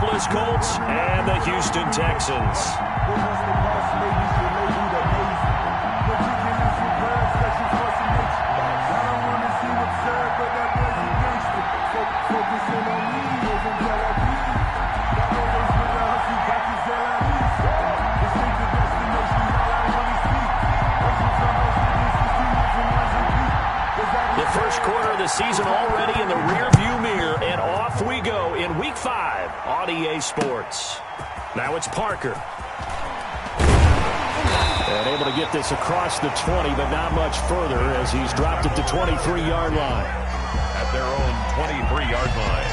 Indianapolis Colts and the Houston Texans. First quarter of the season already in the rearview mirror, and off we go in Week 5 on EA Sports. Now it's Parker. And able to get this across the 20, but not much further as he's dropped it to 23-yard line. At their own 23-yard line.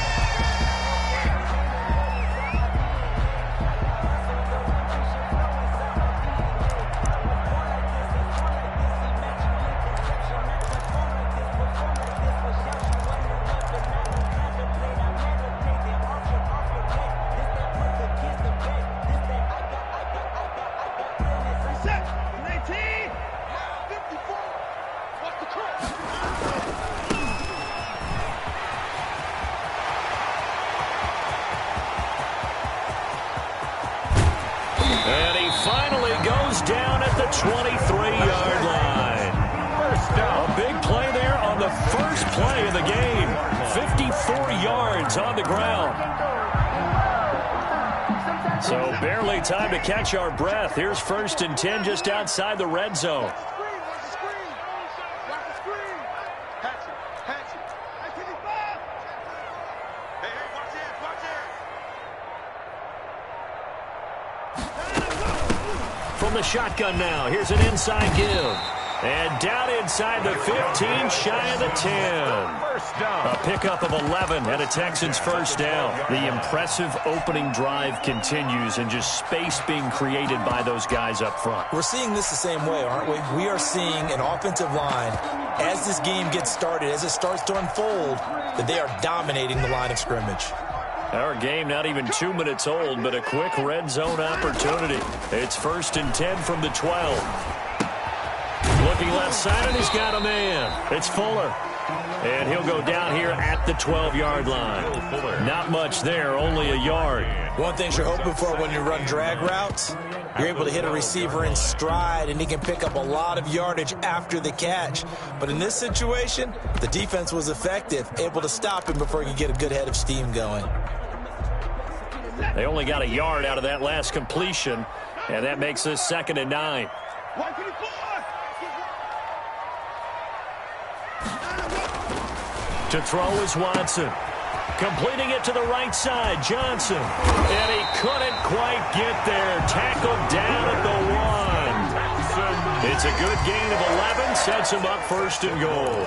And he finally goes down at the 23-yard line. A big play there on the first play of the game. 54 yards on the ground. So barely time to catch our breath. Here's 1st and 10 just outside the red zone. From the shotgun now, here's an inside give. And down inside the 15, shy of the 10. A pickup of 11 and a Texans first down. The impressive opening drive continues and just space being created by those guys up front. We're seeing this the same way, aren't we? We are seeing an offensive line, as this game gets started, as it starts to unfold, that they are dominating the line of scrimmage. Our game not even 2 minutes old, but a quick red zone opportunity. It's 1st and 10 from the 12. Looking left side, and he's got a man. It's Fuller. And he'll go down here at the 12-yard line. Not much there, only a yard. One thing you're hoping for when you run drag routes, you're able to hit a receiver in stride, and he can pick up a lot of yardage after the catch. But in this situation, the defense was effective, able to stop him before he could get a good head of steam going. They only got a yard out of that last completion, and that makes this 2nd and 9. To throw is Watson. Completing it to the right side, Johnson. And he couldn't quite get there. Tackled down at the 1. It's a good gain of 11. Sets him up 1st and goal.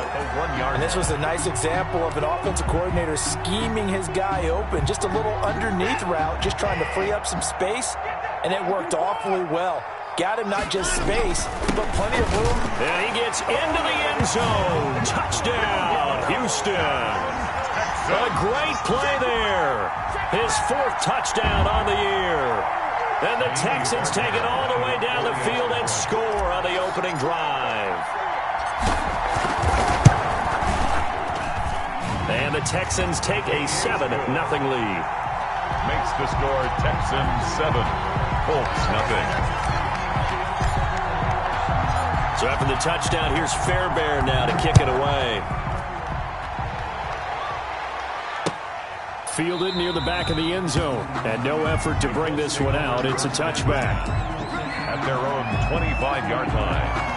And this was a nice example of an offensive coordinator scheming his guy open. Just a little underneath route, just trying to free up some space. And it worked awfully well. Got him not just space, but plenty of room. And he gets into the end zone. Touchdown, Houston. A great play there. His 4th touchdown on the year. And the Texans take it all the way down the field and score on the opening drive. And the Texans take a 7-0 lead. Makes the score Texans 7, Colts nothing. So after the touchdown, here's Fairbairn now to kick it away. Fielded near the back of the end zone. And no effort to bring this one out. It's a touchback. At their own 25-yard line.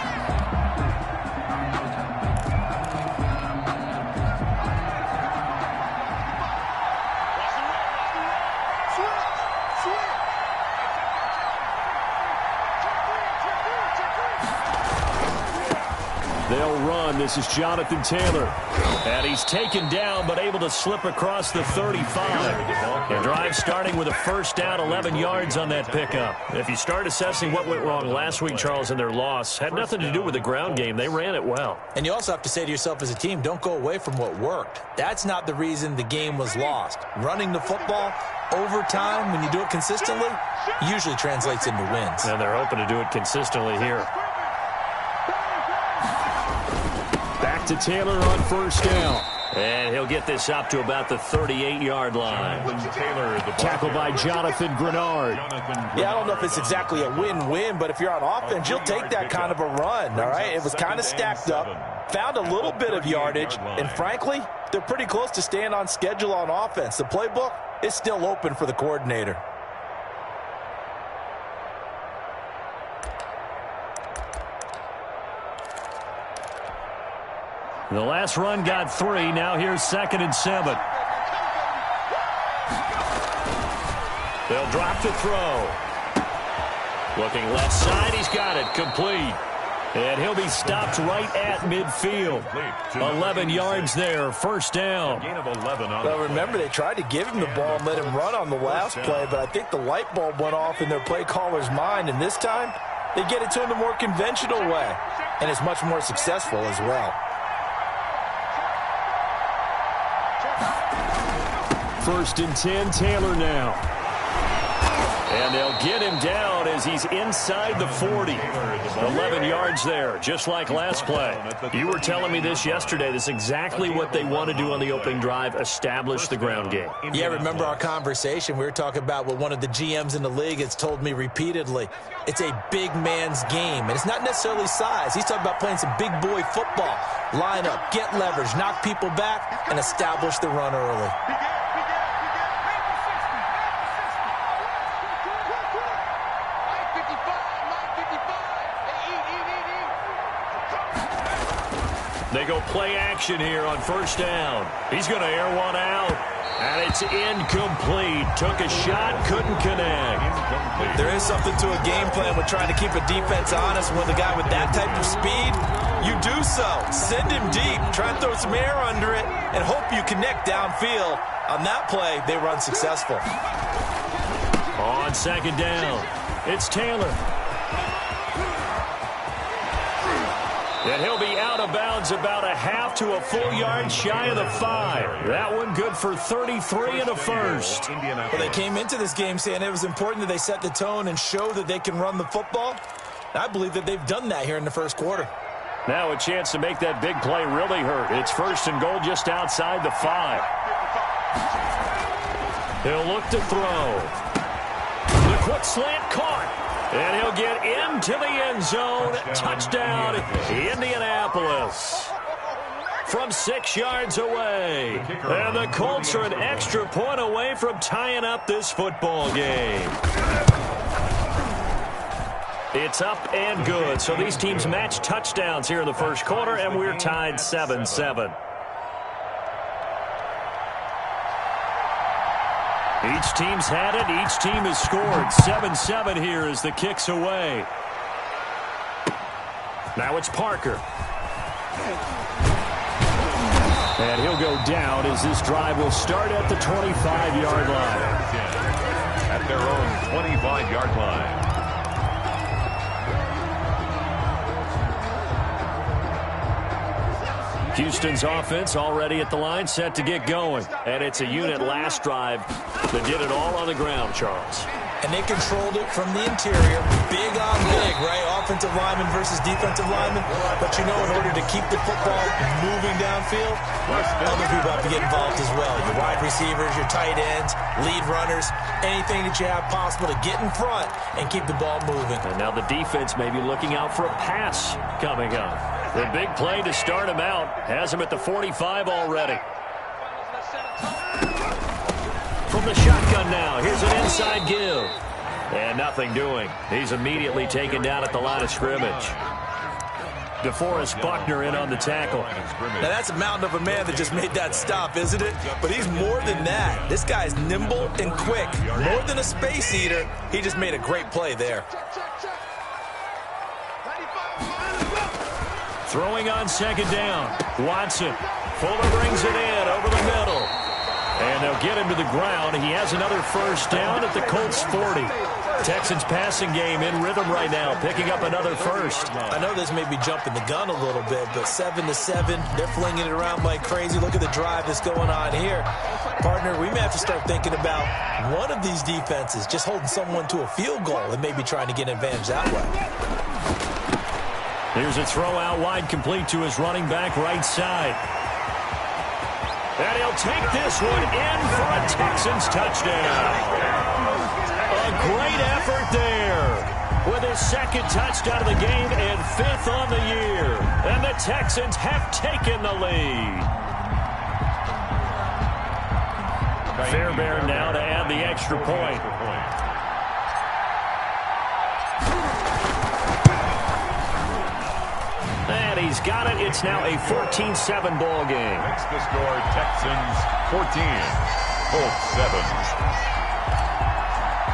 They'll run. This is Jonathan Taylor. And he's taken down, but able to slip across the 35. The drive starting with a first down, 11 yards on that pickup. If you start assessing what went wrong last week, Charles, in their loss, had nothing to do with the ground game. They ran it well. And you also have to say to yourself as a team, don't go away from what worked. That's not the reason the game was lost. Running the football over time, when you do it consistently, usually translates into wins. And they're hoping to do it consistently here. Back to Taylor on first down. And he'll get this up to about the 38-yard line. Tackled by Jonathan Grenard. Yeah, I don't know if it's exactly a win-win, but if you're on offense, you'll take that kind of a run, all right? It was kind of stacked up, found a little bit of yardage, and frankly, they're pretty close to staying on schedule on offense. The playbook is still open for the coordinator. The last run got 3. Now here's 2nd and 7. They'll drop to throw. Looking left side. He's got it. Complete. And he'll be stopped right at midfield. 11 yards there. First down. Well, remember, they tried to give him the ball and let him run on the last play, but I think the light bulb went off in their play caller's mind, and this time they get it to him the more conventional way, and it's much more successful as well. 1st and 10, Taylor now. And they'll get him down as he's inside the 40. 11 yards there, just like last play. You were telling me this yesterday. This is exactly what they want to do on the opening drive, establish the ground game. Yeah, remember our conversation. We were talking about what one of the GMs in the league has told me repeatedly. It's a big man's game, and it's not necessarily size. He's talking about playing some big boy football. Line up, get leverage, knock people back, and establish the run early. They go play action here on 1st down. He's going to air one out. And it's incomplete. Took a shot, couldn't connect. There is something to a game plan with trying to keep a defense honest with a guy with that type of speed. You do so. Send him deep. Try and throw some air under it and hope you connect downfield. On that play, they run successful. On 2nd down, it's Taylor. And he'll be out of bounds about a half to a full yard shy of the 5. That one good for 33 and a first. Well, they came into this game saying it was important that they set the tone and show that they can run the football. I believe that they've done that here in the first quarter. Now a chance to make that big play really hurt. It's 1st and goal just outside the 5. He'll look to throw. The quick slant caught. And he'll get into the end zone. Touchdown, Indianapolis. From 6 yards away. And the Colts are an extra point away from tying up this football game. It's up and good. So these teams match touchdowns here in the first quarter, and we're tied 7-7. Each team's had it. Each team has scored. 7-7 here as the kick's away. Now it's Parker. And he'll go down as this drive will start at the 25-yard line. At their own 25-yard line. Houston's offense already at the line, set to get going. And it's a unit last drive that did it all on the ground, Charles. And they controlled it from the interior. Big on big, right? Offensive lineman versus defensive lineman. But you know, in order to keep the football moving downfield, other people have to get involved as well. Your wide receivers, your tight ends, lead runners, anything that you have possible to get in front and keep the ball moving. And now the defense may be looking out for a pass coming up. The big play to start him out has him at the 45 already. From the shotgun now, here's an inside give. And nothing doing. He's immediately taken down at the line of scrimmage. DeForest Buckner in on the tackle. Now that's a mountain of a man that just made that stop, isn't it? But he's more than that. This guy's nimble and quick. More than a space eater. He just made a great play there. Throwing on 2nd down. Watson. Fuller brings it in over the middle. And they'll get him to the ground. He has another first down at the Colts 40. Texans passing game in rhythm right now, picking up another first. I know this may be jumping the gun a little bit, but 7-7, they're flinging it around like crazy. Look at the drive that's going on here. Partner, we may have to start thinking about one of these defenses just holding someone to a field goal and maybe trying to get an advantage that way. Here's a throw out wide, complete to his running back right side. And he'll take this one in for a Texans touchdown. A great effort there with his second touchdown of the game and 5th on the year. And the Texans have taken the lead. Fairbairn now to add the extra point. And he's got it. It's now a 14-7 ball game. Makes the score Texans 14, Colts 7.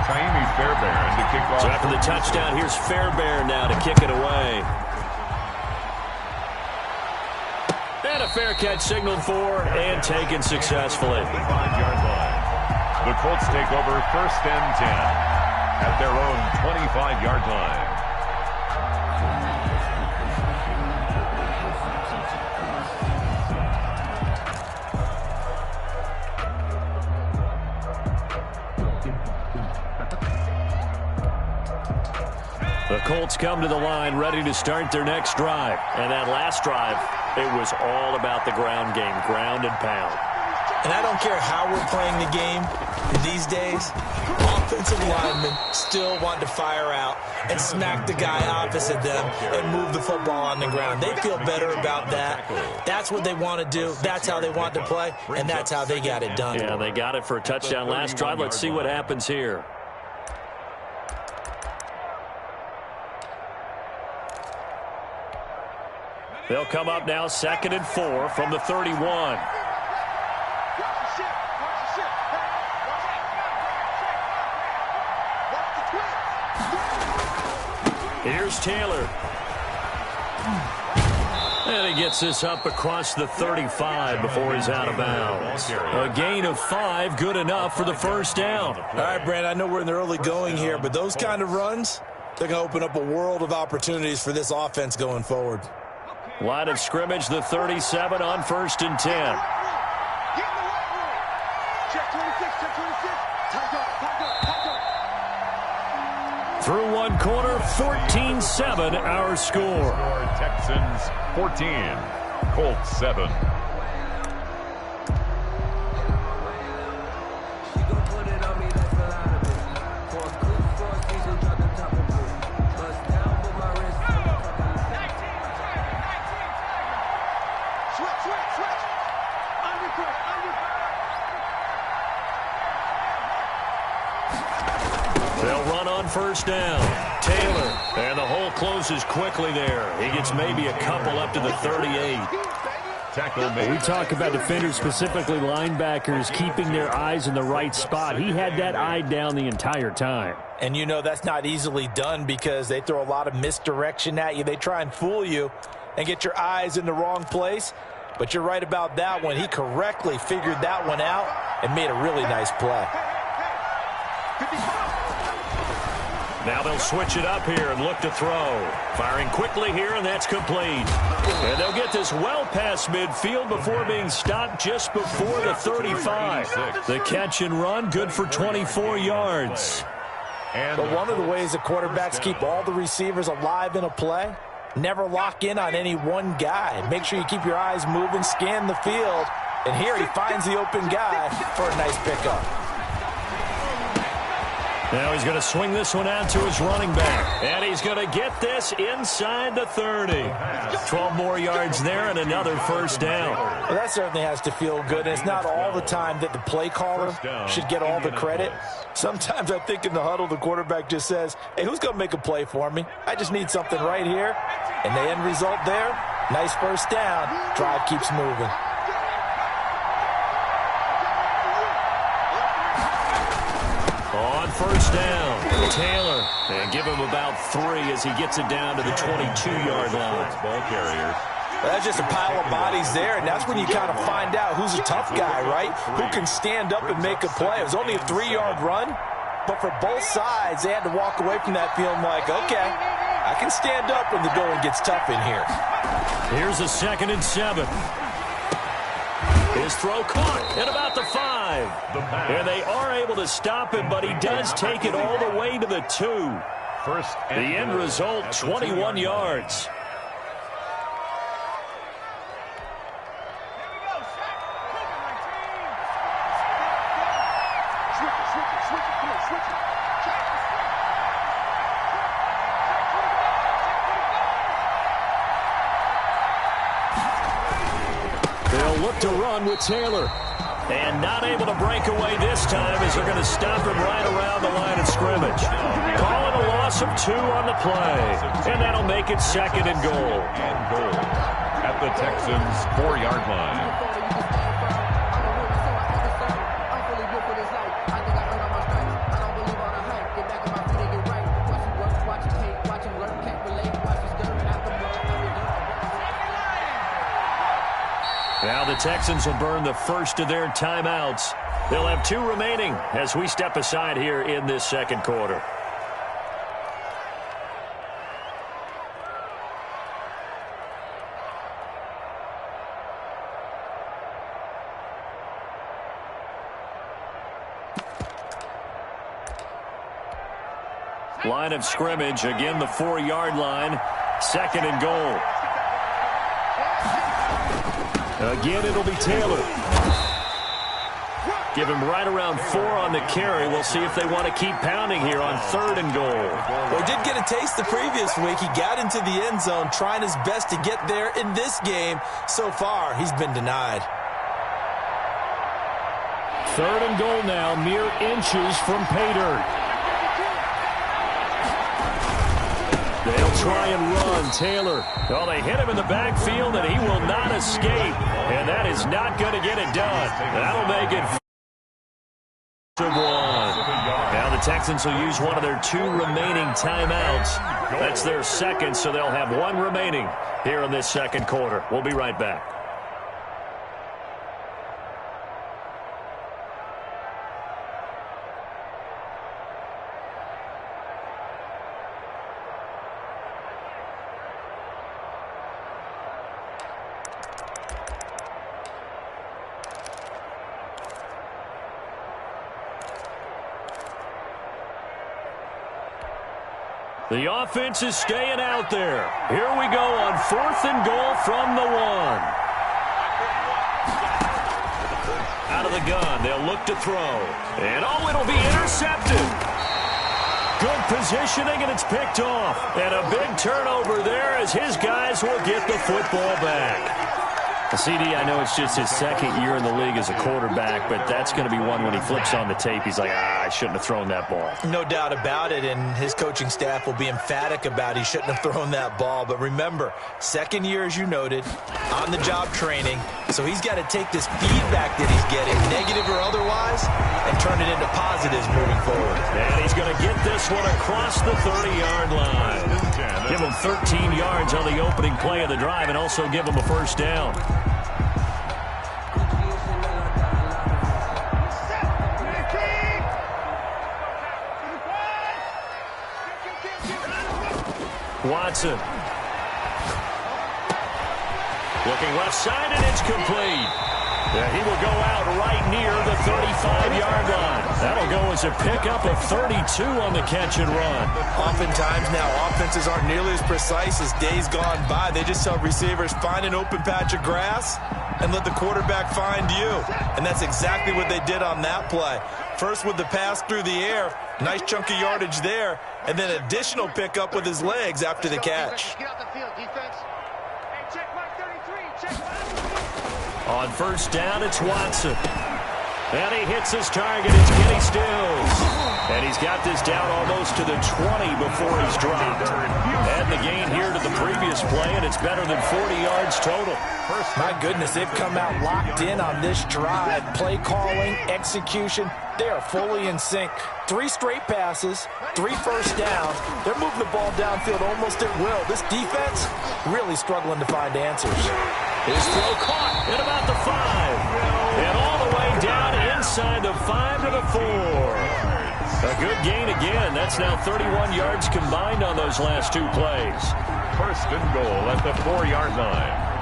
Taimi Fairbairn to kick off. So after the touchdown, here's Fairbairn now to kick it away. And a fair catch signaled for and taken successfully. The 5-yard line. The Colts take over 1st and 10 at their own 25-yard line. The Colts come to the line ready to start their next drive. And that last drive, it was all about the ground game, ground and pound. And I don't care how we're playing the game these days, offensive linemen still want to fire out and smack the guy opposite them and move the football on the ground. They feel better about that. That's what they want to do. That's how they want to play, and that's how they got it done. Yeah, they got it for a touchdown last drive. Let's see what happens here. They'll come up now 2nd and 4 from the 31. Here's Taylor. And he gets this up across the 35 before he's out of bounds. A gain of 5, good enough for the first down. All right, Brand, I know we're in the early going here, but those kind of runs, they're going to open up a world of opportunities for this offense going forward. Line of scrimmage, the 37 on 1st and 10. Through one quarter, 14-7 our score. Texans 14, Colts 7. They'll run on first down. Taylor, and the hole closes quickly there. He gets maybe a couple up to the 38. We talk about defenders, specifically linebackers, keeping their eyes in the right spot. He had that eye down the entire time. And you know that's not easily done because they throw a lot of misdirection at you. They try and fool you and get your eyes in the wrong place. But you're right about that one. He correctly figured that one out and made a really nice play. Now they'll switch it up here and look to throw. Firing quickly here, and that's complete. And they'll get this well past midfield before being stopped just before the 35. The catch and run, good for 24 yards. But one of the ways that quarterbacks keep all the receivers alive in a play, never lock in on any one guy. Make sure you keep your eyes moving, scan the field. And here he finds the open guy for a nice pickup. Now he's going to swing this one out to his running back. And he's going to get this inside the 30. 12 more yards there and another first down. Well, that certainly has to feel good. And it's not all the time that the play caller should get all the credit. Sometimes I think in the huddle, the quarterback just says, hey, who's going to make a play for me? I just need something right here. And the end result there, nice first down. Drive keeps moving. On first down, Taylor. And give him about 3 as he gets it down to the 22-yard line. Ball carriers. Well, that's just a pile of bodies there, and that's when you kind of find out who's a tough guy, right? Who can stand up and make a play. It was only a 3-yard run, but for both sides, they had to walk away from that feeling like, okay, I can stand up when the going gets tough in here. Here's a 2nd and 7. His throw caught at about the 5. And they are able to stop him, but he does take it all the way to the 2. The end result, 21 yards. look to run with Taylor. And not able to break away this time as they're going to stop him right around the line of scrimmage. Call it a loss of 2 on the play. And that'll make it 2nd and goal. At the Texans' 4-yard line. Now the Texans will burn the first of their timeouts. They'll have 2 remaining as we step aside here in this 2nd quarter. Line of scrimmage, again the 4-yard line, 2nd and goal. Again, it'll be Taylor. Give him right around 4 on the carry. We'll see if they want to keep pounding here on 3rd and goal. Well, he did get a taste the previous week. He got into the end zone, trying his best to get there in this game. So far, he's been denied. 3rd and goal now, mere inches from pay dirt. They'll try and run. Taylor. Well, they hit him in the backfield, and he will not escape. And that is not going to get it done. That'll make it 1. Now the Texans will use one of their 2 remaining timeouts. That's their 2nd, so they'll have 1 remaining here in this 2nd quarter. We'll be right back. The offense is staying out there. Here we go on 4th and goal from the 1. Out of the gun, they'll look to throw. And oh, it'll be intercepted. Good positioning, and it's picked off. And a big turnover there as his guys will get the football back. CD, I know it's just his 2nd year in the league as a quarterback, but that's going to be one when he flips on the tape. He's like, I shouldn't have thrown that ball. No doubt about it, and his coaching staff will be emphatic about he shouldn't have thrown that ball. But remember, 2nd year, as you noted, on-the-job training, so he's got to take this feedback that he's getting, negative or otherwise, and turn it into positives moving forward. And he's going to get this one across the 30-yard line. Give him 13 yards on the opening play of the drive and also give him a 1st down. Watson. Looking left side, and it's complete. Yeah, he will go out right near the 35-yard line. That'll go as a pickup of 32 on the catch and run. Oftentimes now, offenses aren't nearly as precise as days gone by. They just tell receivers, find an open patch of grass and let the quarterback find you. And that's exactly what they did on that play. First with the pass through the air, nice chunk of yardage there, and then additional pickup with his legs after the catch. On 1st down, it's Watson. And he hits his target. It's Kenny Stills. And he's got this down almost to the 20 before he's dropped. Add the gain here to the previous play, and it's better than 40 yards total. My goodness, they've come out locked in on this drive. Play calling, execution, they are fully in sync. 3 straight passes, 3 first downs. They're moving the ball downfield almost at will. This defense really struggling to find answers. His throw caught at about the 5. And all the way down inside the 5 to the 4. A good gain again. That's now 31 yards combined on those last 2 plays. 1st and goal at the 4-yard line.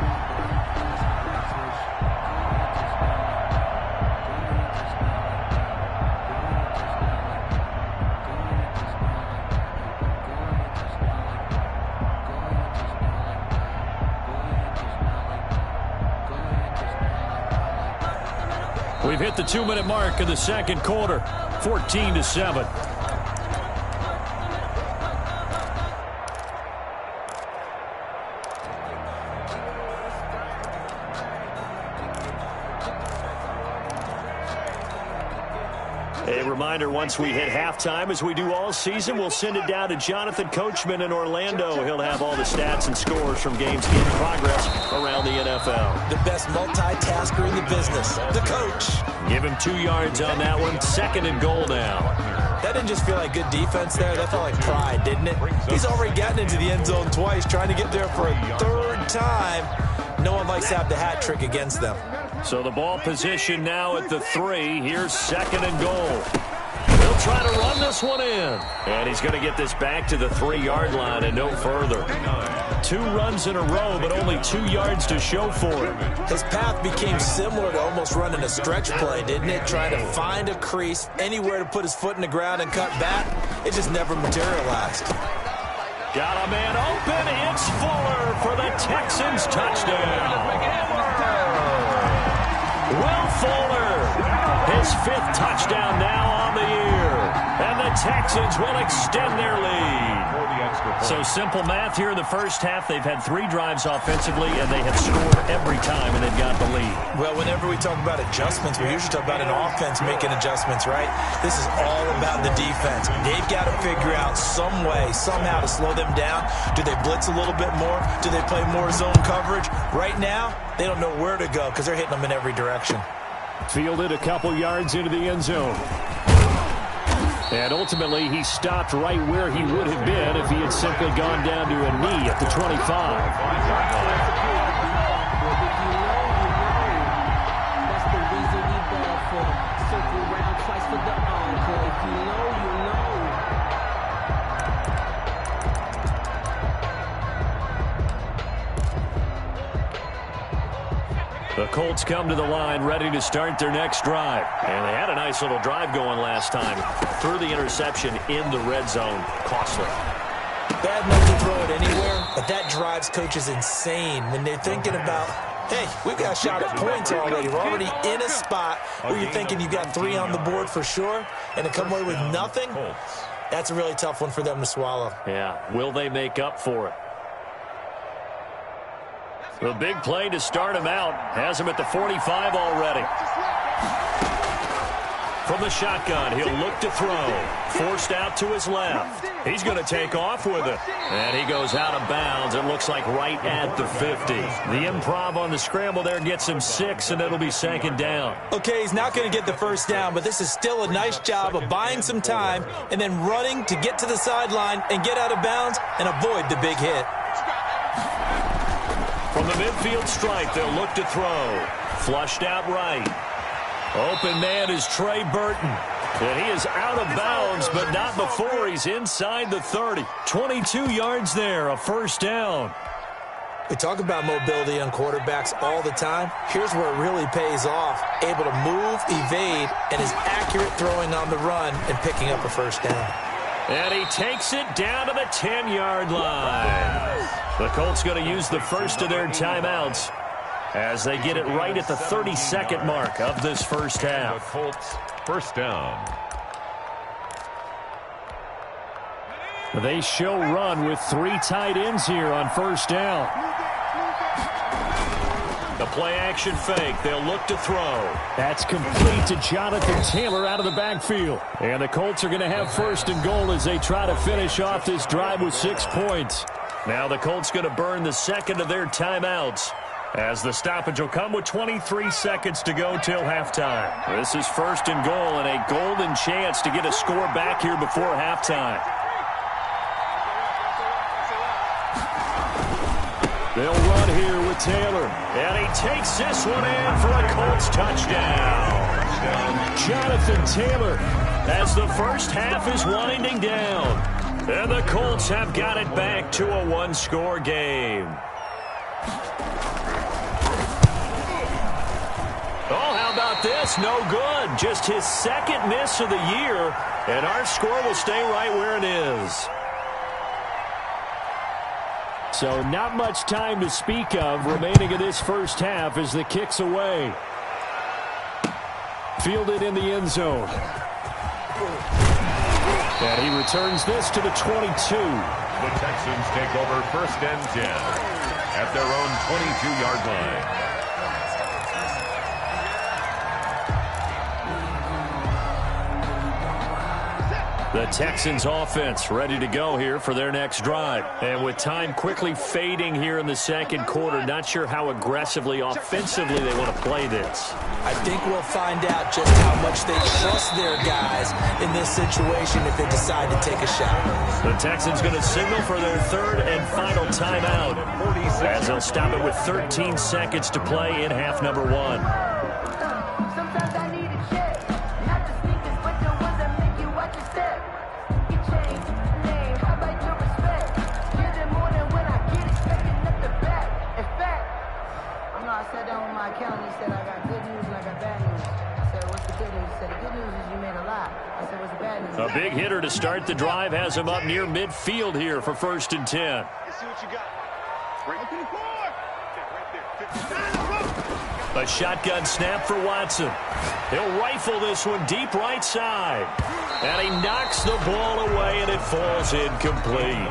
We've hit the 2-minute mark of the 2nd quarter, 14-7. reminder, once we hit halftime, as we do all season, we'll send it down to Jonathan Coachman in Orlando. He'll have all the stats and scores from games in progress around the NFL. The best multitasker in the business, the coach. Give him 2 yards on that one. 2nd and goal now. That didn't just feel like good defense there. That felt like pride, didn't it? He's already gotten into the end zone twice, trying to get there for a 3rd time. No one likes to have the hat trick against them. So the ball position now at the 3. Here's 2nd and goal. He'll try to run this one in. And he's going to get this back to the 3-yard line and no further. 2 runs in a row, but only 2 yards to show for it. His path became similar to almost running a stretch play, didn't it? Trying to find a crease, anywhere to put his foot in the ground and cut back. It just never materialized. Got a man open. It's Fuller for the Texans touchdown. Will Fuller, his 5th touchdown now on the year. And the Texans will extend their lead. So simple math here in the first half. They've had 3 drives offensively, and they have scored every time, and they've got the lead. Well, whenever we talk about adjustments, we usually talk about an offense making adjustments, right? This is all about the defense. They've got to figure out some way, somehow to slow them down. Do they blitz a little bit more? Do they play more zone coverage? Right now, they don't know where to go because they're hitting them in every direction. Fielded a couple yards into the end zone. And ultimately, he stopped right where he would have been if he had simply gone down to a knee at the 25. That's the reason we ball for. Circle around twice for the encore. If you know, you know. The Colts come to the line ready to start their next drive. And they had a nice little drive going last time. Threw the interception in the red zone. Costly. Bad enough to throw it anywhere, but that drives coaches insane when they're thinking about, hey, we've got a shot at points already. We're already in a spot where you're thinking you've got 3 on the board for sure, and to come away with nothing, that's a really tough one for them to swallow. Yeah, will they make up for it? The big play to start him out. Has him at the 45 already. From the shotgun, he'll look to throw. Forced out to his left. He's going to take off with it. And he goes out of bounds. It looks like right at the 50. The improv on the scramble there gets him 6, and it'll be 2nd down. Okay, he's not going to get the first down, but this is still a nice job of buying some time and then running to get to the sideline and get out of bounds and avoid the big hit. From the midfield stripe, they'll look to throw. Flushed out right. Open man is Trey Burton. And he is out of bounds, but not before he's inside the 30. 22 yards there, a 1st down. We talk about mobility on quarterbacks all the time. Here's where it really pays off. Able to move, evade, and is accurate throwing on the run and picking up a 1st down. And he takes it down to the 10-yard line. The Colts going to use the first of their timeouts as they get it right at the 32nd mark of this first half. The Colts, 1st down. They show run with 3 tight ends here on 1st down. The play-action fake. They'll look to throw. That's complete to Jonathan Taylor out of the backfield. And the Colts are going to have 1st and goal as they try to finish off this drive with 6 points. Now the Colts going to burn the 2nd of their timeouts as the stoppage will come with 23 seconds to go till halftime. This is 1st and goal and a golden chance to get a score back here before halftime. They'll run here with Taylor. And he takes this one in for a Colts touchdown. Jonathan Taylor as the first half is winding down. And the Colts have got it back to a 1-score game. Oh, how about this? No good. Just his 2nd miss of the year. And our score will stay right where it is. So not much time to speak of remaining in this first half as the kick's away. Fielded in the end zone. And he returns this to the 22. The Texans take over 1st and 10 at their own 22-yard line. The Texans offense ready to go here for their next drive. And with time quickly fading here in the second quarter, not sure how aggressively, offensively they want to play this. I think we'll find out just how much they trust their guys in this situation if they decide to take a shot. The Texans going to signal for their third and final timeout as they'll stop it with 13 seconds to play in half number 1. A big hitter to start the drive has him up near midfield here for 1st and 10. Let's see what you got. A shotgun snap for Watson. He'll rifle this one deep right side. And he knocks the ball away, and it falls incomplete.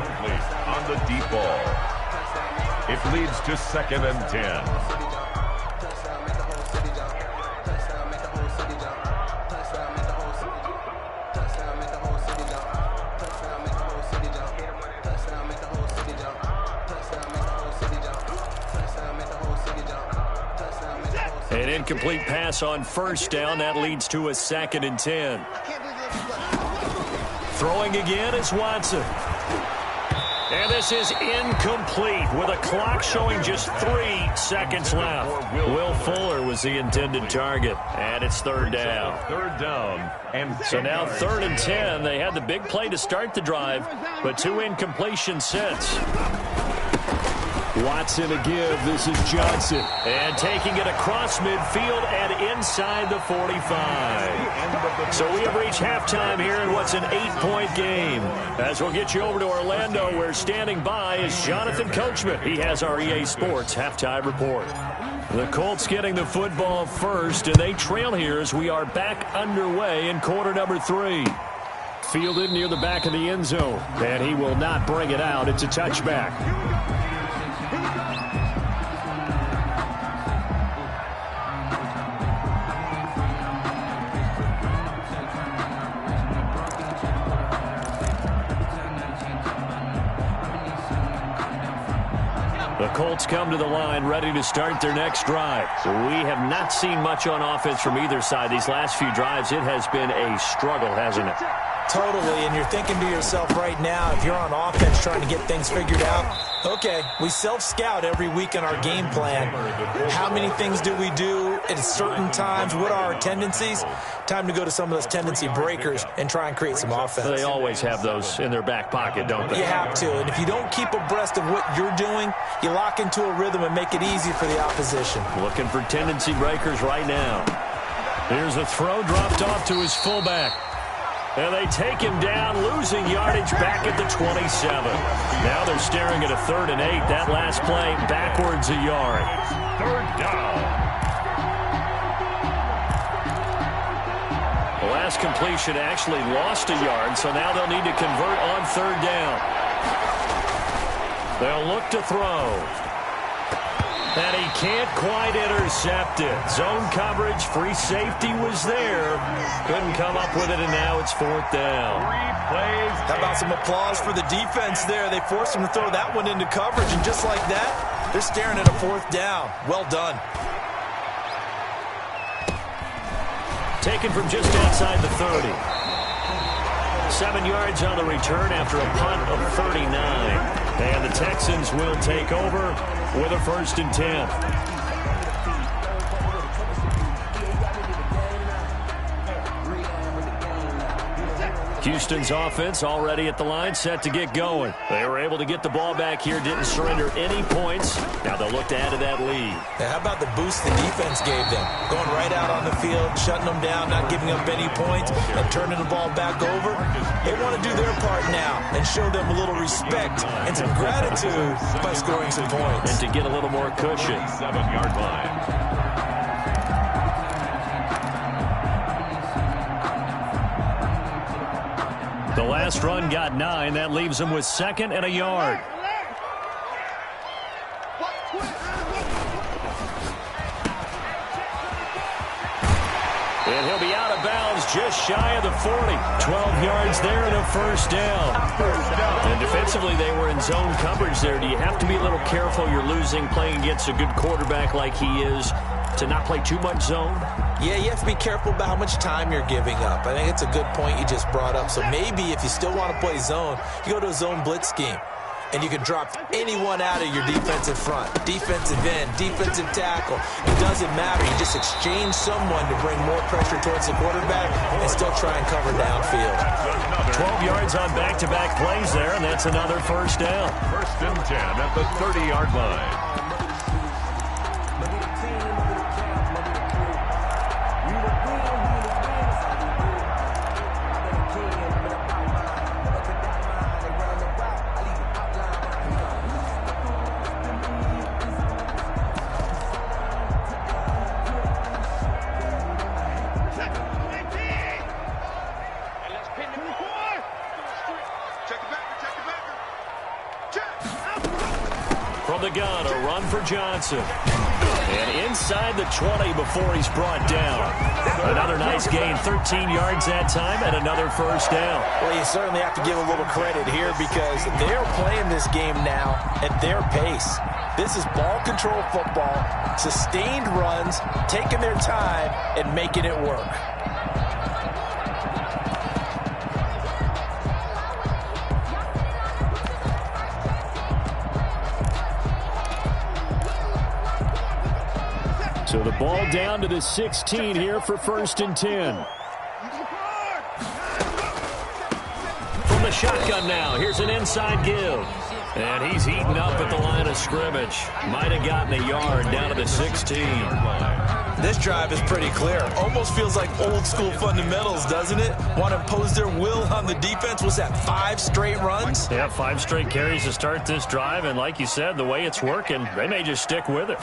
On the deep ball. It leads to 2nd and 10. An incomplete pass on 1st down. That leads to a 2nd and 10. Throwing again is Watson. And this is incomplete with a clock showing just 3 seconds left. Will Fuller was the intended target. And it's 3rd down. 3rd down. And so now 3rd and 10. They had the big play to start the drive, but 2 incompletions since. Watson a give. This is Johnson. And taking it across midfield and inside the 45. So we have reached halftime here in what's an 8-point game. As we'll get you over to Orlando, where standing by is Jonathan Coachman. He has our EA Sports halftime report. The Colts getting the football first, and they trail here as we are back underway in quarter number 3. Fielded near the back of the end zone, and he will not bring it out. It's a touchback. The Colts come to the line ready to start their next drive. We have not seen much on offense from either side. These last few drives, it has been a struggle, hasn't it? Totally, and you're thinking to yourself right now, if you're on offense trying to get things figured out, okay, we self-scout every week in our game plan. How many things do we do at certain times? What are our tendencies? Time to go to some of those tendency breakers and try and create some offense. They always have those in their back pocket, don't they? You have to, and if you don't keep abreast of what you're doing, you lock into a rhythm and make it easy for the opposition. Looking for tendency breakers right now. Here's a throw dropped off to his fullback. And they take him down, losing yardage back at the 27. Now they're staring at a 3rd and 8. That last play backwards a yard. 3rd down. The last completion actually lost a yard, so now they'll need to convert on 3rd down. They'll look to throw. And he can't quite intercept it. Zone coverage, free safety was there. Couldn't come up with it, and now it's 4th down. 3 plays. How about some applause for the defense there? They forced him to throw that one into coverage, and just like that, they're staring at a 4th down. Well done. Taken from just outside the 30. 7 yards on the return after a punt of 39. And the Texans will take over with a 1st and 10. Houston's offense already at the line, set to get going. They were able to get the ball back here, didn't surrender any points. Now they'll look to add to that lead. Now, how about the boost the defense gave them? Going right out on the field, shutting them down, not giving up any points, and turning the ball back over. They want to do their part now and show them a little respect and some gratitude by scoring some points. And to get a little more cushion. 7-yard line. The last run got 9. That leaves him with 2nd and a yard. And he'll be out of bounds just shy of the 40. 12 yards there and a first down. And defensively, they were in zone coverage there. Do you have to be a little careful? You're losing playing against a good quarterback like he is to not play too much zone? Yeah, you have to be careful about how much time you're giving up. I think it's a good point you just brought up. So maybe if you still want to play zone, you go to a zone blitz scheme. And you can drop anyone out of your defensive front. Defensive end, defensive tackle. It doesn't matter. You just exchange someone to bring more pressure towards the quarterback and still try and cover downfield. 12 yards on back-to-back plays there, and that's another first down. First and 10 at the 30-yard line. From the gun, a run for Johnson. And inside the 20 before he's brought down. Another nice gain, 13 yards that time, and another first down. Well, you certainly have to give a little credit here because they're playing this game now at their pace. This is ball control football, sustained runs, taking their time, and making it work. So the ball down to the 16 here for first and 10. From the shotgun now, here's an inside give. And he's eaten up at the line of scrimmage. Might have gotten a yard down to the 16. This drive is pretty clear. Almost feels like old school fundamentals, doesn't it? Want to impose their will on the defense. Was that 5 straight runs? Yeah, 5 straight carries to start this drive. And like you said, the way it's working, they may just stick with it.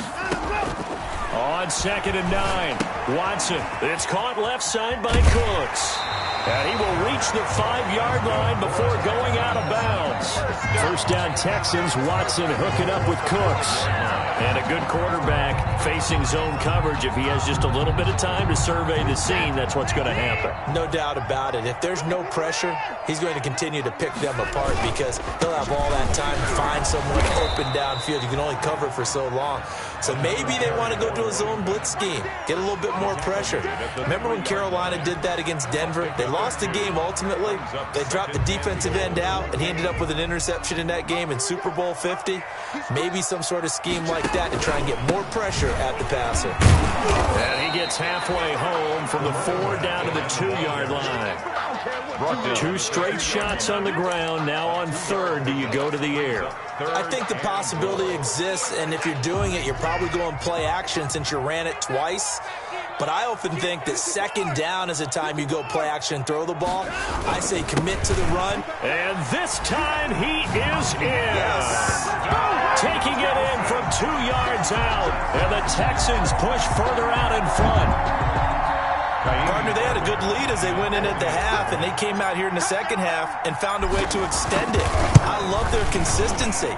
On 2nd and 9, Watson. It's caught left side by Cooks. And he will reach the 5-yard line before going out of bounds. First down Texans, Watson hooking up with Cooks. And a good quarterback facing zone coverage. If he has just a little bit of time to survey the scene, that's what's going to happen. No doubt about it. If there's no pressure, he's going to continue to pick them apart because he'll have all that time to find someone open downfield. You can only cover for so long. So maybe they want to go to a zone blitz scheme, get a little bit more pressure. Remember when Carolina did that against Denver? They lost the game ultimately. They dropped the defensive end out, and he ended up with an interception in that game in Super Bowl 50. Maybe some sort of scheme like that to try and get more pressure at the passer. And he gets halfway home from the 4 down to the 2-yard line. 2 straight shots on the ground. Now on 3rd, do you go to the air? I think the possibility exists, and if you're doing it, you're probably going play action since you ran it twice. But I often think that 2nd down is the time you go play action and throw the ball. I say commit to the run. And this time he is in. Yes. Taking it in from 2 yards out. And the Texans push further out in front. Partner, they had a good lead as they went in at the half, and they came out here in the second half and found a way to extend it. I love their consistency.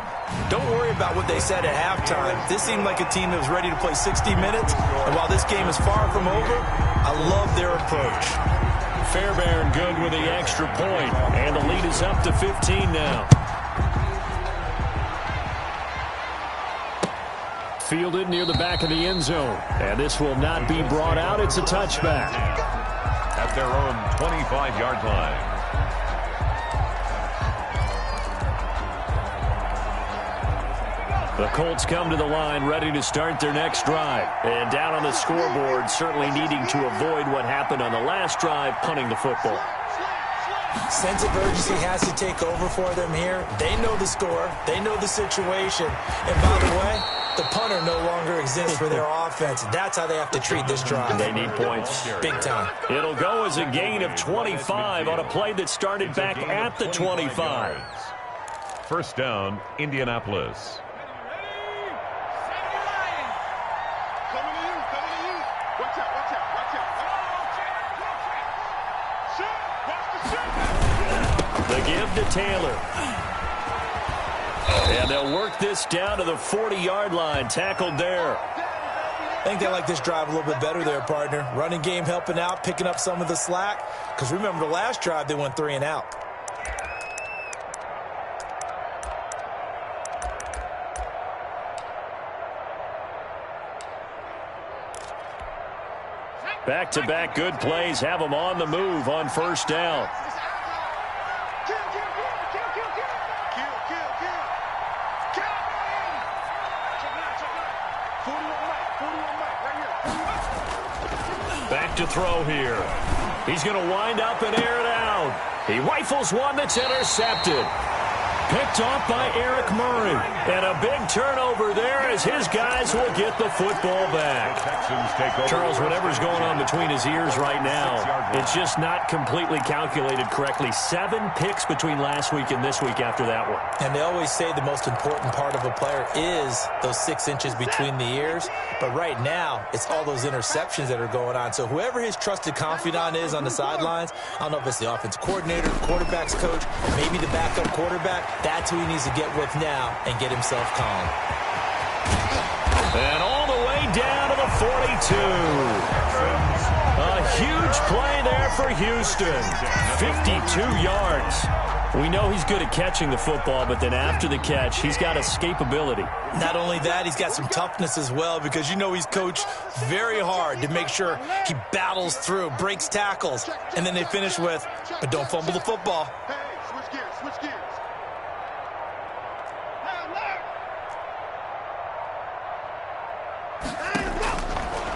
Don't worry about what they said at halftime. This seemed like a team that was ready to play 60 minutes, and while this game is far from over, I love their approach. Fairbairn good with the extra point, and the lead is up to 15 now. Fielded near the back of the end zone, and this will not be brought out. It's a touchback. At their own 25-yard line. The Colts come to the line ready to start their next drive. And down on the scoreboard, certainly needing to avoid what happened on the last drive, punting the football. Sense of urgency has to take over for them here. They know the score. They know the situation. And by the way, the punter no longer exists for their offense. That's how they have to treat this drive. They need points. Big time. It'll go as a gain of 25 on a play that started back at the 25. First down, Indianapolis. The give to Taylor. And they'll work this down to the 40-yard line. Tackled there. I think they like this drive a little bit better there, partner. Running game helping out, picking up some of the slack. Because remember, the last drive, they went 3 and out. Back-to-back good plays have them on the move on first down. Back to throw here. He's going to wind up and air it out. He rifles one that's intercepted. Picked off by Eric Murray. And a big turnover there as his guys will get the football back. Charles, whatever's going on between his ears right now, it's just not completely calculated correctly. 7 picks between last week and this week after that one. And they always say the most important part of a player is those 6 inches between the ears. But right now, it's all those interceptions that are going on. So whoever his trusted confidant is on the sidelines, I don't know if it's the offensive coordinator, the quarterback's coach, maybe the backup quarterback, that's who he needs to get with now and get himself calm. And all the way down to the 42. A huge play there for Houston. 52 yards. We know he's good at catching the football, but then after the catch, he's got escapability. Not only that, he's got some toughness as well, because you know he's coached very hard to make sure he battles through, breaks tackles, and then they finish with, but don't fumble the football.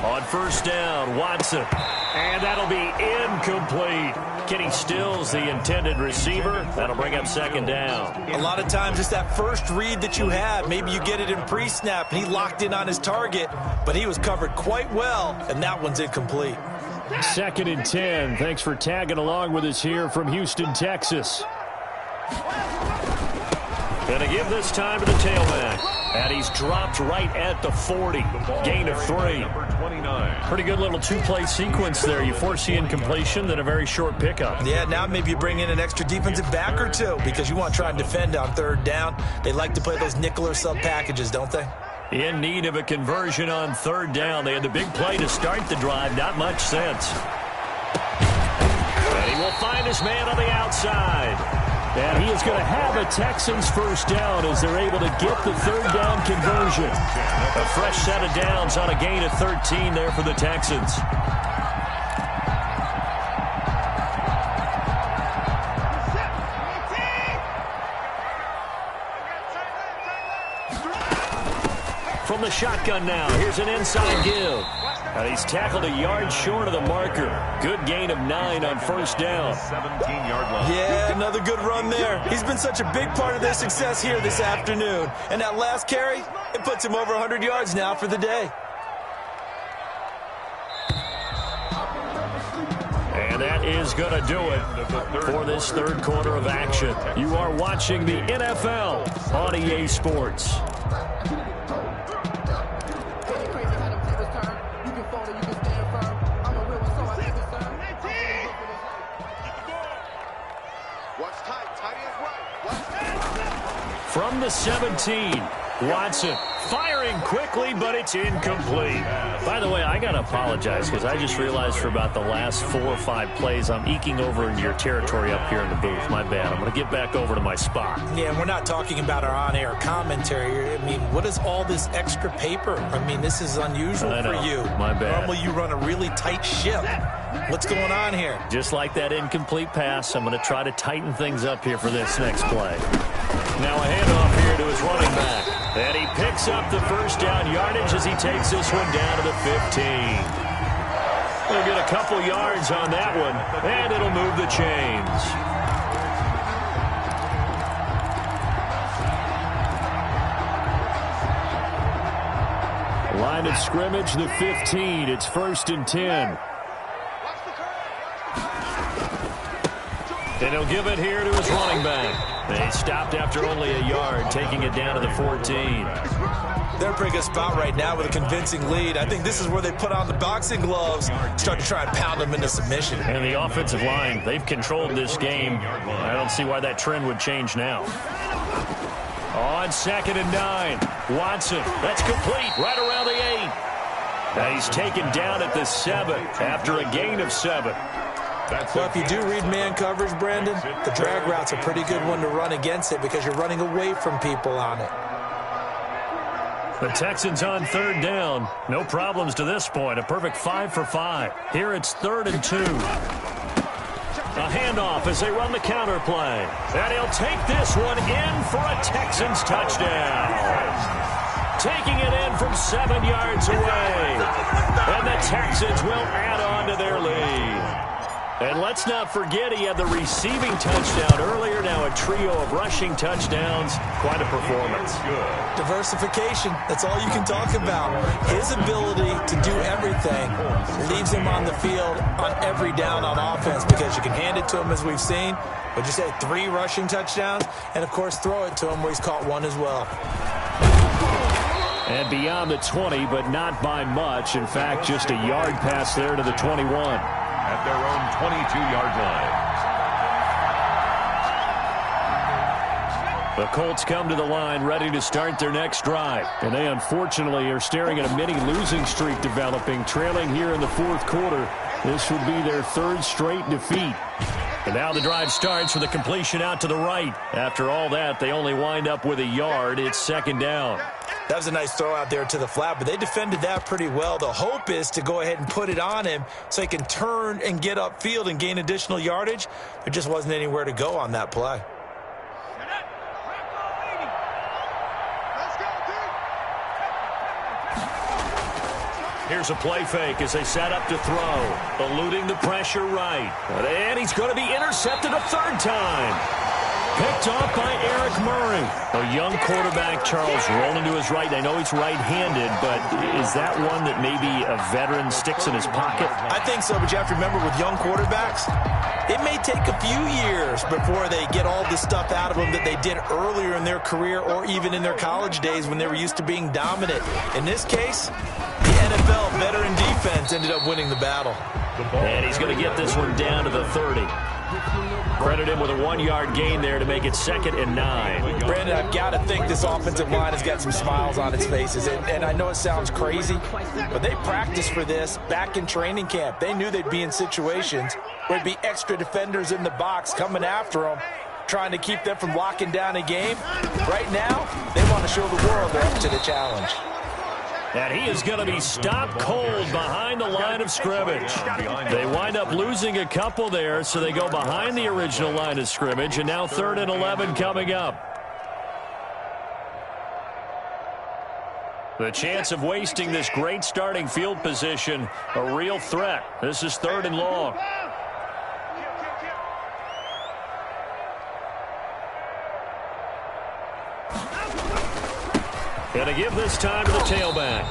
On first down, Watson. And that'll be incomplete. Kenny Stills, the intended receiver. That'll bring up second down. A lot of times it's that first read that you have. Maybe you get it in pre-snap, and he locked in on his target, but he was covered quite well, and that one's incomplete. 2nd and 10. Thanks for tagging along with us here from Houston, Texas. Going to give this time to the tailback. And he's dropped right at the 40. Gain of 3. Pretty good little 2-play sequence there. You force the incompletion, then a very short pickup. Yeah, now maybe you bring in an extra defensive back or two because you want to try and defend on 3rd down. They like to play those nickel or sub packages, don't they? In need of a conversion on 3rd down. They had the big play to start the drive. Not much sense. And he will find his man on the outside. And he is going to have a Texans first down as they're able to get the 3rd down conversion. A fresh set of downs on a gain of 13 there for the Texans. From the shotgun now, here's an inside give. And he's tackled a yard short of the marker. Good gain of 9 on first down. 17-yard line. Yeah, another good run there. He's been such a big part of their success here this afternoon. And that last carry, it puts him over 100 yards now for the day. And that is going to do it for this 3rd quarter of action. You are watching the NFL on EA Sports. From the 17, Watson firing quickly, but it's incomplete. By the way, I got to apologize because I just realized for about the last 4 or 5 plays, I'm eking over into your territory up here in the booth. My bad. I'm going to get back over to my spot. Yeah, and we're not talking about our on-air commentary. I mean, what is all this extra paper? I mean, this is unusual for you. My bad. Normally you run a really tight ship. What's going on here? Just like that incomplete pass, I'm going to try to tighten things up here for this next play. Now a handoff here to his running back. And he picks up the first down yardage as he takes this one down to the 15. We'll get a couple yards on that one, and it'll move the chains. Line of scrimmage, the 15. It's 1st and 10. And he'll give it here to his running back. And he stopped after only a yard, taking it down to the 14. They're in a pretty good spot right now with a convincing lead. I think this is where they put on the boxing gloves, start to try and pound them into submission. And the offensive line, they've controlled this game. I don't see why that trend would change now. On 2nd and 9, Watson. That's complete right around the 8. And he's taken down at the 7 after a gain of 7. Well, if you do read man coverage, Brandon, the drag route's a pretty good one to run against it because you're running away from people on it. The Texans on 3rd down. No problems to this point. A perfect 5 for 5. Here it's 3rd and 2. A handoff as they run the counter play. And he'll take this one in for a Texans touchdown. Taking it in from 7 yards away. And the Texans will add on to their lead. And let's not forget he had the receiving touchdown earlier. Now a trio of rushing touchdowns. Quite a performance. Diversification, that's all you can talk about. His ability to do everything leaves him on the field on every down on offense because you can hand it to him as we've seen. Would you say 3 rushing touchdowns? And, of course, throw it to him where he's caught 1 as well. And beyond the 20, but not by much. In fact, just a yard pass there to the 21. At their own 22-yard line. The Colts come to the line ready to start their next drive. And they unfortunately are staring at a mini losing streak developing, trailing here in the 4th quarter. This would be their 3rd straight defeat. And now the drive starts with a completion out to the right. After all that, they only wind up with a yard. It's 2nd down. That was a nice throw out there to the flat, but they defended that pretty well. The hope is to go ahead and put it on him so he can turn and get upfield and gain additional yardage. There just wasn't anywhere to go on that play. Here's a play fake as they set up to throw. Eluding the pressure right. And he's going to be intercepted a 3rd time. Picked off by Eric Murray. A young quarterback, Charles, rolling to his right. I know he's right-handed, but is that one that maybe a veteran sticks in his pocket? I think so, but you have to remember with young quarterbacks, it may take a few years before they get all the stuff out of them that they did earlier in their career or even in their college days when they were used to being dominant. In this case, the NFL veteran defense ended up winning the battle. And he's going to get this one down to the 30. Credit him with a 1-yard gain there to make it 2nd and 9. Brandon, I've got to think this offensive line has got some smiles on its faces. And I know it sounds crazy, but they practiced for this back in training camp. They knew they'd be in situations where there'd be extra defenders in the box coming after them, trying to keep them from locking down a game. Right now, they want to show the world they're up to the challenge. And he is going to be stopped cold behind the line of scrimmage. They wind up losing a couple there, so they go behind the original line of scrimmage, and now 3rd and 11 coming up. The chance of wasting this great starting field position, a real threat. This is 3rd and long. Going to give this time to the tailback.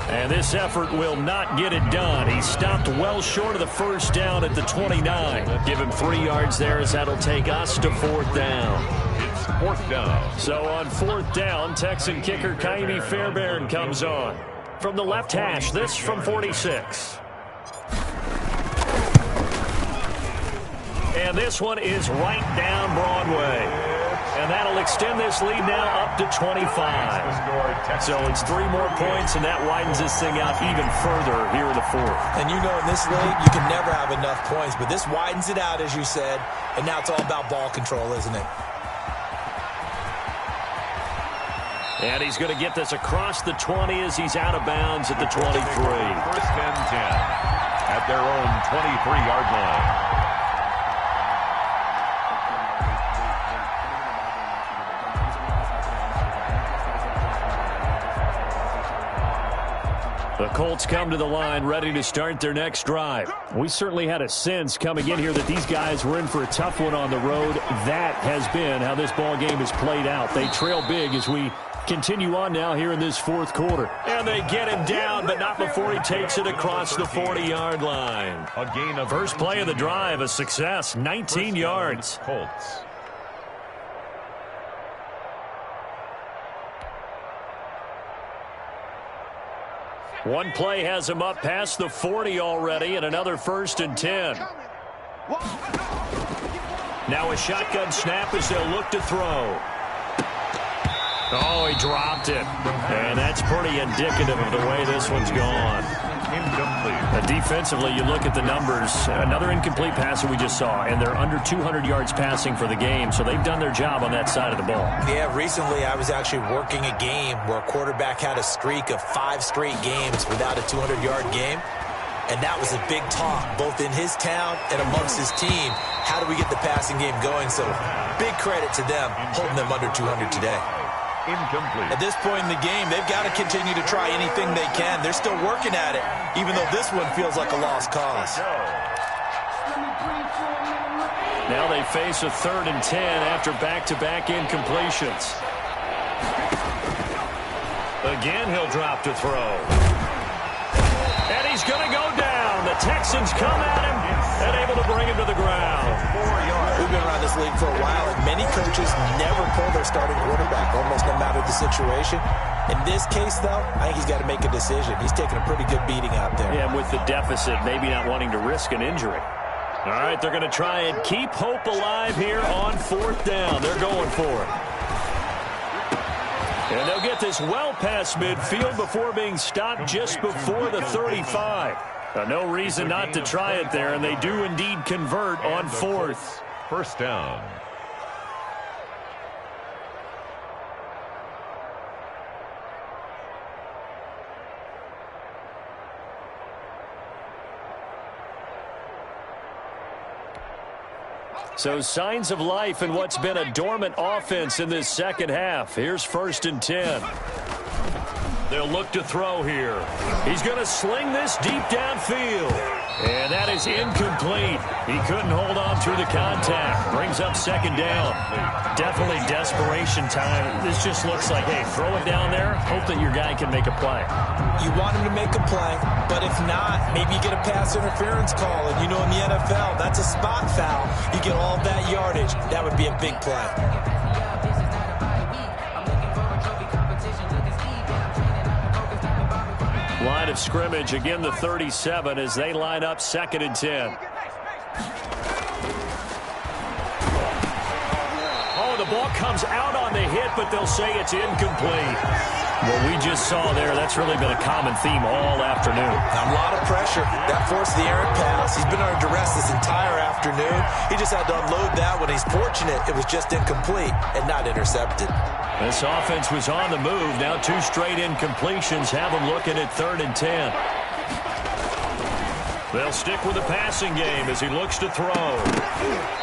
And this effort will not get it done. He stopped well short of the 1st down at the 29. Give him 3 yards there as that'll take us to 4th down. It's 4th down. So on 4th down, Texan kicker Kaimi Fairbairn comes on. From the left hash, this from 46. And this one is right down Broadway. And that'll extend this lead now up to 25. So it's 3 more points, and that widens this thing out even further here in the 4th. And you know in this league, you can never have enough points, but this widens it out, as you said, and now it's all about ball control, isn't it? And he's going to get this across the 20 as he's out of bounds at the 23. 1st and 10 at their own 23-yard line. The Colts come to the line ready to start their next drive. We certainly had a sense coming in here that these guys were in for a tough one on the road. That has been how this ball game has played out. They trail big as we continue on now here in this 4th quarter. And they get him down, but not before he takes it across the 40-yard line. A gain of first play of the drive, a success, 19 yards. Colts. One play has him up past the 40 already, and another 1st and 10. Now a shotgun snap as they'll look to throw. Oh, he dropped it. And that's pretty indicative of the way this one's gone. Incomplete. Defensively, you look at the numbers. Another incomplete pass that we just saw, and they're under 200 yards passing for the game, so they've done their job on that side of the ball. Yeah, recently I was actually working a game where a quarterback had a streak of 5 straight games without a 200-yard game, and that was a big talk both in his town and amongst his team. How do we get the passing game going? So big credit to them holding them under 200 today. Incomplete. At this point in the game, they've got to continue to try anything they can. They're still working at it, even though this one feels like a lost cause. Now they face a 3rd and 10 after back-to-back incompletions. Again, he'll drop to throw. And he's going to go down. The Texans come at him and able to bring him to the ground. 4 yards. We've been around this league for a while, and many coaches never pull their starting quarterback, almost no matter the situation. In this case, though, I think he's got to make a decision. He's taking a pretty good beating out there. Yeah, with the deficit, maybe not wanting to risk an injury. All right, they're going to try and keep hope alive here on 4th down. They're going for it. And they'll get this well past midfield before being stopped just before the 35. No reason not to try it there, and they do indeed convert on 4th. First down. So signs of life in what's been a dormant offense in this second half. Here's 1st and 10. They'll look to throw here. He's going to sling this deep downfield. And that is incomplete. He couldn't hold on through the contact. Brings up 2nd down. Definitely desperation time. This just looks like, hey, throw it down there. Hope that your guy can make a play. You want him to make a play, but if not, maybe you get a pass interference call. And you know in the NFL, that's a spot foul. You get all that yardage. That would be a big play. Line of scrimmage, again the 37 as they line up 2nd and 10. Oh, the ball comes out on the hit, but they'll say it's incomplete. What we just saw there, that's really been a common theme all afternoon. A lot of pressure. That forced the errant pass. He's been under duress this entire afternoon. He just had to unload that when he's fortunate. It was just incomplete and not intercepted. This offense was on the move. Now 2 straight incompletions have them looking at 3rd and 10. They'll stick with the passing game as he looks to throw.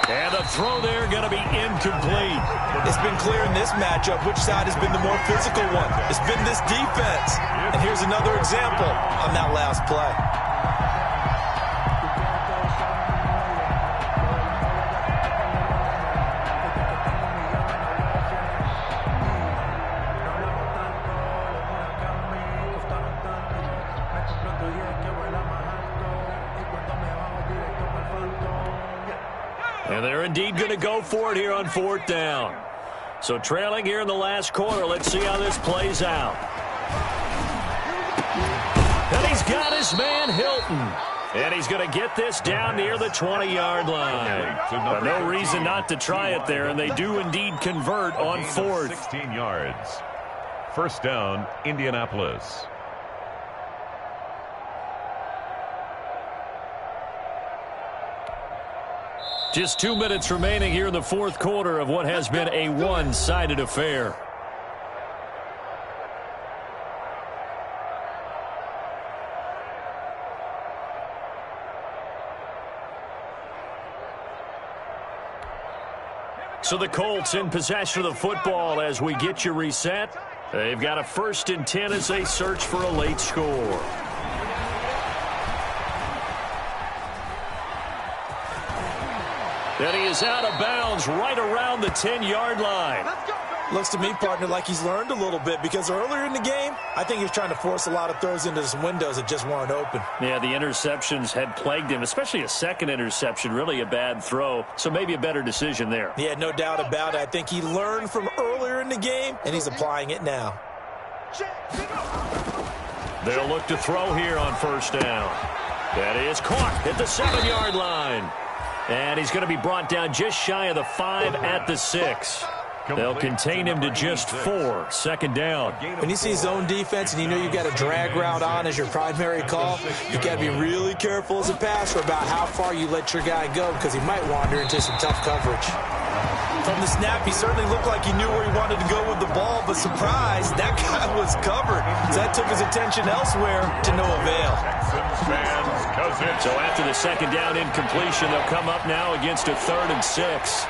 And the throw there going to be incomplete. It's been clear in this matchup which side has been the more physical one. It's been this defense. And here's another example on that last play. And they're indeed going to go for it here on 4th down. So trailing here in the last quarter. Let's see how this plays out. And he's got his man Hilton. And he's going to get this down near the 20-yard line. No reason not to try it there, and they do indeed convert on 4th. 16 yards. First down, Indianapolis. Just 2 minutes remaining here in the 4th quarter of what has been a one-sided affair. So the Colts in possession of the football as we get you reset. They've got a 1st and 10 as they search for a late score. And he is out of bounds right around the 10-yard line. Looks to me, partner, like he's learned a little bit because earlier in the game, I think he was trying to force a lot of throws into some windows that just weren't open. Yeah, the interceptions had plagued him, especially a second interception, really a bad throw. So maybe a better decision there. Yeah, no doubt about it. I think he learned from earlier in the game, and he's applying it now. They'll look to throw here on 1st down. That is caught at the 7-yard line. And he's going to be brought down just shy of the 5 at the 6. They'll contain him to just 4. Second down. When you see zone defense and you know you've got a drag route on as your primary call, you've got to be really careful as a passer about how far you let your guy go because he might wander into some tough coverage. From the snap, he certainly looked like he knew where he wanted to go with the ball, but surprise, that guy was covered. So that took his attention elsewhere to no avail. So after the second down incompletion, they'll come up now against a 3rd and 6.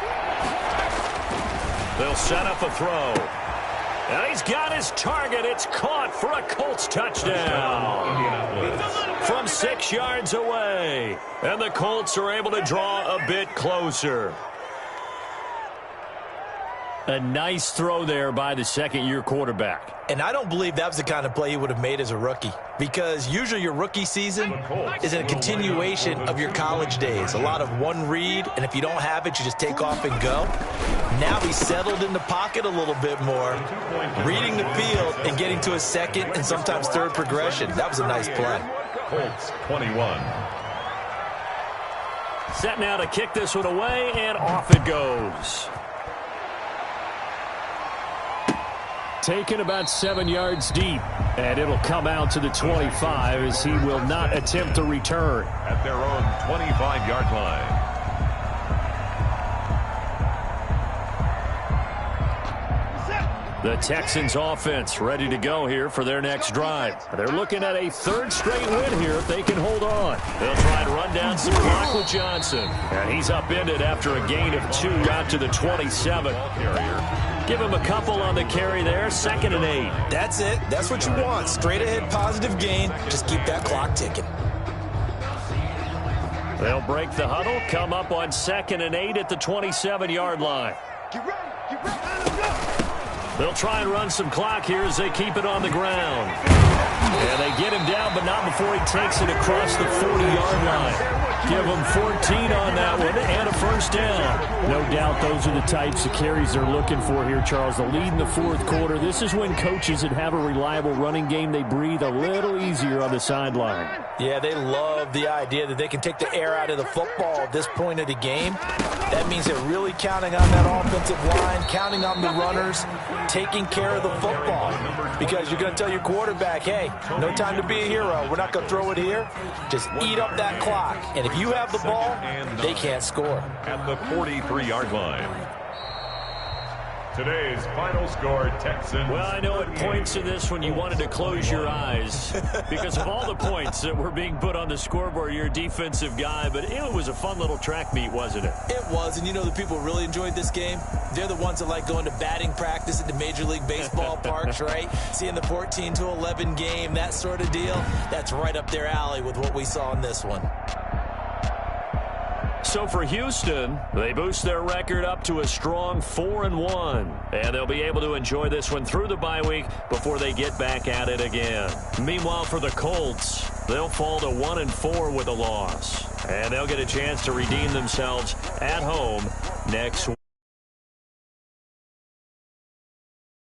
They'll set up a throw. And he's got his target. It's caught for a Colts touchdown. From 6 yards away. And the Colts are able to draw a bit closer. A nice throw there by the second-year quarterback. And I don't believe that was the kind of play he would have made as a rookie, because usually your rookie season is a continuation of your college days. A lot of one read, and if you don't have it, you just take off and go. Now he's settled in the pocket a little bit more, reading the field and getting to a second and sometimes third progression. That was a nice play. Colts 21. Set now to kick this one away, and off it goes. Taken about 7 yards deep, and it'll come out to the 25 as he will not attempt to return. At their own 25-yard line. The Texans offense ready to go here for their next drive. They're looking at a 3rd straight win here if they can hold on. They'll try and run down some clock with Johnson. And he's upended after a gain of 2 out to the 27. Give him a couple on the carry there. 2nd and 8. That's it. That's what you want. Straight ahead positive gain. Just keep that clock ticking. They'll break the huddle, come up on 2nd and 8 at the 27-yard line. They'll try and run some clock here as they keep it on the ground. And they get him down, but not before he takes it across the 40-yard line. Give him 14 on that one and a 1st down. No doubt those are the types of carries they're looking for here, Charles. The lead in the 4th quarter. This is when coaches that have a reliable running game, they breathe a little easier on the sideline. Yeah, they love the idea that they can take the air out of the football at this point of the game. That means they're really counting on that offensive line, counting on the runners, taking care of the football. Because you're going to tell your quarterback, hey, no time to be a hero. We're not going to throw it here. Just eat up that clock. And if you have the ball, they can't score. At the 43-yard line. Today's final score, Texans. Well, I know at points in this one you wanted to close your eyes because of all the points that were being put on the scoreboard. You're a defensive guy, but it was a fun little track meet, wasn't it? It was, and you know the people who really enjoyed this game? They're the ones that like going to batting practice at the Major League Baseball parks, right? Seeing the 14-11 game, that sort of deal. That's right up their alley with what we saw in this one. So for Houston, they boost their record up to a strong 4-1. And they'll be able to enjoy this one through the bye week before they get back at it again. Meanwhile, for the Colts, they'll fall to 1-4 with a loss. And they'll get a chance to redeem themselves at home next week.